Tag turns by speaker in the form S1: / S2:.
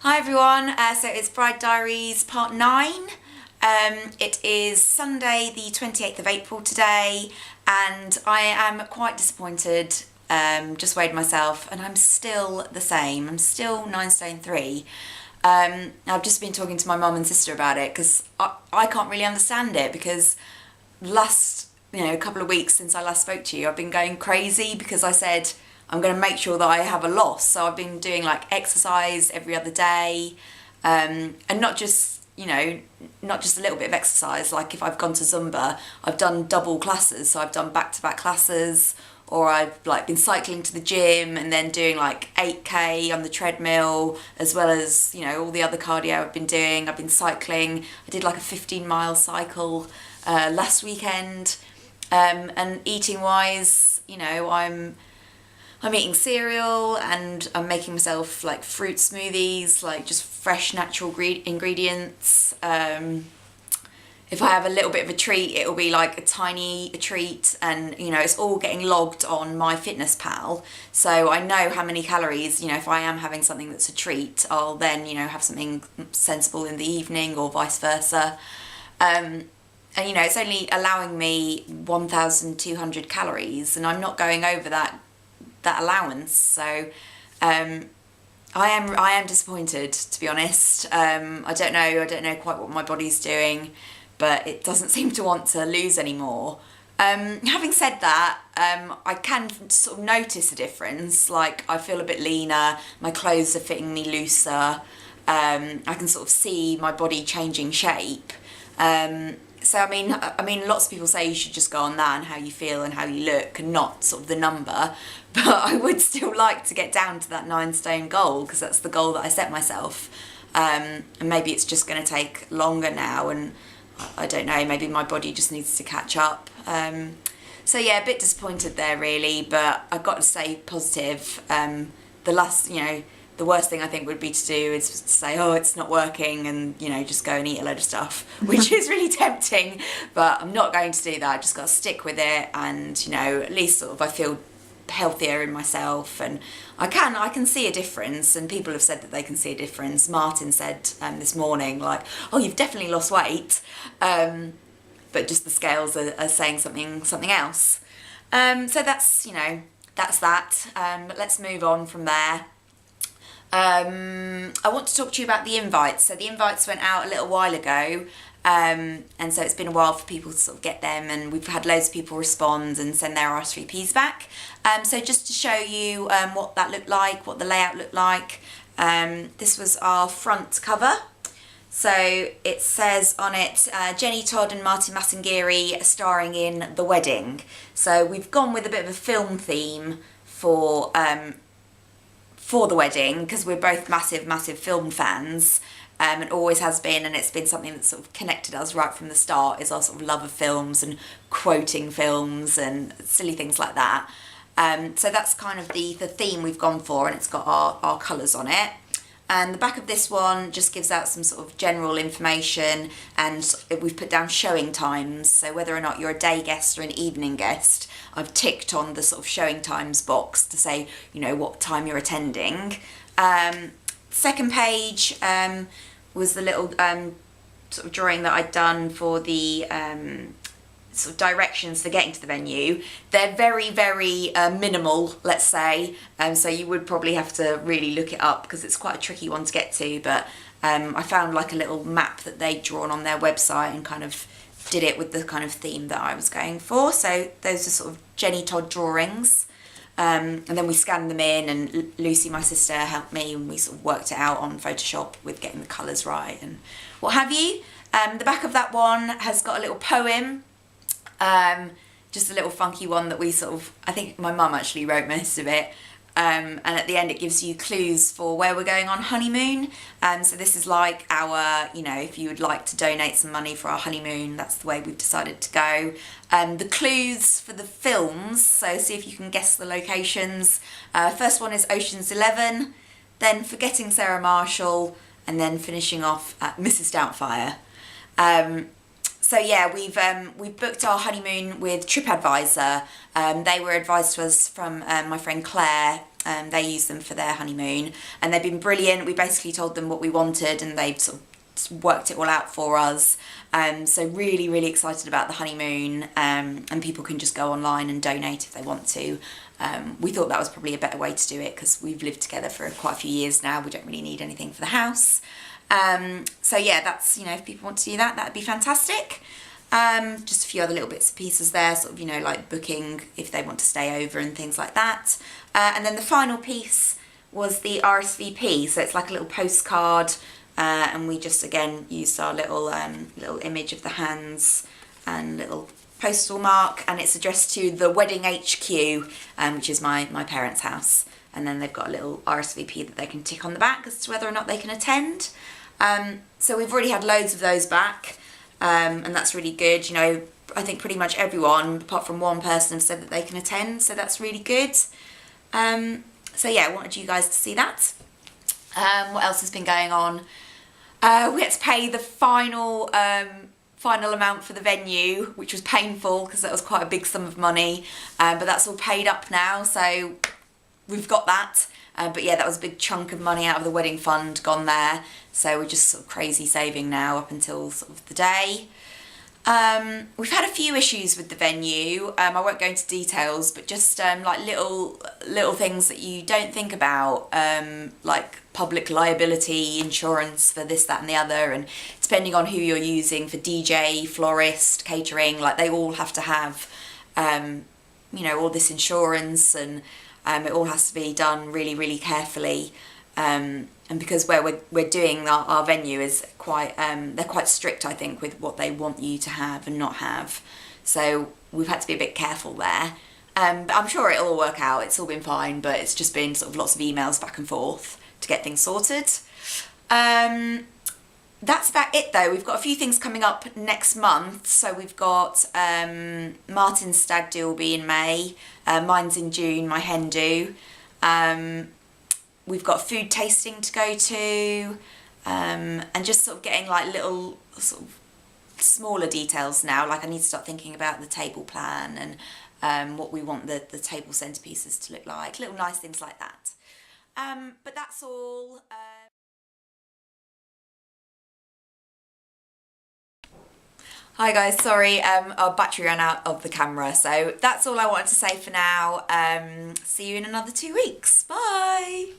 S1: Hi everyone, so it's Bride Diaries part 9. It is Sunday the 28th of April today and I am quite disappointed. Just weighed myself and I'm still the same. I'm still 9 stone 3. I've just been talking to my mum and sister about it because I can't really understand it because last a couple of weeks since I last spoke to you I've been going crazy because I said I'm going to make sure that I have a loss, so I've been doing like exercise every other day, and not just not just a little bit of exercise. Like if I've gone to Zumba, I've done double classes, so I've done back-to-back classes, or I've like been cycling to the gym and then doing like 8k on the treadmill, as well as all the other cardio I've been doing. I've been cycling. I did like a 15-mile cycle last weekend, and eating wise, I'm eating cereal and I'm making myself like fruit smoothies, like just fresh natural ingredients. If I have a little bit of a treat, it'll be like a tiny treat, and it's all getting logged on MyFitnessPal, so I know how many calories. If I am having something that's a treat, I'll then have something sensible in the evening or vice versa. And it's only allowing me 1,200 calories, and I'm not going over that allowance, so I am disappointed, to be honest. I don't know quite what my body's doing, but it doesn't seem to want to lose anymore. Having said that, I can sort of notice a difference. Like I feel a bit leaner, my clothes are fitting me looser, I can sort of see my body changing shape. So I mean, lots of people say you should just go on that and how you feel and how you look, and not sort of the number. But I would still like to get down to that 9 stone goal, because that's the goal that I set myself. And maybe it's just going to take longer now, and I don't know. Maybe my body just needs to catch up. So yeah, a bit disappointed there really, but I've got to stay positive. The worst thing I think would be to do is to say, oh, it's not working, and just go and eat a load of stuff, which is really tempting, but I'm not going to do that. I just got to stick with it, and at least sort of I feel healthier in myself, and I can see a difference, and people have said that they can see a difference. Martin said this morning, like, oh, you've definitely lost weight, but just the scales are saying something else. So that's that's that. But let's move on from there. I want to talk to you about the invites. So the invites went out a little while ago, and so it's been a while for people to sort of get them, and we've had loads of people respond and send their RSVPs back. So just to show you what that looked like, what the layout looked like, this was our front cover. So it says on it, Jenny Todd and Martin Massingiri starring in The Wedding. So we've gone with a bit of a film theme for The Wedding, because we're both massive film fans, and always has been, and it's been something that's sort of connected us right from the start, is our sort of love of films and quoting films and silly things like that. So that's kind of the theme we've gone for, and it's got our colours on it. And the back of this one just gives out some sort of general information, and we've put down showing times, so whether or not you're a day guest or an evening guest, I've ticked on the sort of showing times box to say, what time you're attending. Second page was the little sort of drawing that I'd done for the sort of directions for getting to the venue. They're very minimal, let's say, so you would probably have to really look it up because it's quite a tricky one to get to, but I found like a little map that they'd drawn on their website and kind of did it with the kind of theme that I was going for. So those are sort of Jenny Todd drawings, and then we scanned them in, and Lucy, my sister, helped me, and we sort of worked it out on Photoshop with getting the colours right and what have you. The back of that one has got a little poem, just a little funky one that we sort of, I think my mum actually wrote most of it, and at the end it gives you clues for where we're going on honeymoon. So this is like our, if you would like to donate some money for our honeymoon, that's the way we've decided to go. The clues for the films, so see if you can guess the locations. First one is Ocean's 11, then Forgetting Sarah Marshall, and then finishing off at Mrs. Doubtfire. So yeah, we've booked our honeymoon with TripAdvisor. They were advised to us from my friend Claire They use them for their honeymoon, and they've been brilliant. We basically told them what we wanted, and they've sort of worked it all out for us. So really, really excited about the honeymoon, and people can just go online and donate if they want to. We thought that was probably a better way to do it because we've lived together for quite a few years now. We don't really need anything for the house. So yeah, that's, you know, if people want to do that, that'd be fantastic. Just a few other little bits and pieces there, sort of, you know, like booking if they want to stay over and things like that. And then the final piece was the RSVP, so it's like a little postcard, and we just again used our little image of the hands and little postal mark, and it's addressed to the Wedding HQ, which is my parents' house, and then they've got a little RSVP that they can tick on the back as to whether or not they can attend. So we've already had loads of those back, and that's really good. You know, I think pretty much everyone, apart from one person, have said that they can attend, so that's really good. So yeah, I wanted you guys to see that. What else has been going on? We had to pay the final amount for the venue, which was painful because that was quite a big sum of money, but that's all paid up now, so we've got that. But yeah, that was a big chunk of money out of the wedding fund gone there, so we're just sort of crazy saving now up until sort of the day. We've had a few issues with the venue. I won't go into details, but just like little things that you don't think about, like public liability insurance for this, that and the other, and depending on who you're using for DJ, florist, catering, like they all have to have you know, all this insurance, and it all has to be done really, really carefully. And because where we're doing our venue is quite, they're quite strict, I think, with what they want you to have and not have. So we've had to be a bit careful there. But I'm sure it'll all work out. It's all been fine, but it's just been sort of lots of emails back and forth to get things sorted. That's about it though. We've got a few things coming up next month. So we've got Martin's stag do will be in May. Mine's in June, my hen do. We've got food tasting to go to, and just sort of getting like little sort of smaller details now. Like I need to start thinking about the table plan and what we want the table centerpieces to look like, little nice things like that. But that's all. Hi guys, sorry, our battery ran out of the camera, so that's all I wanted to say for now. See you in another 2 weeks. Bye!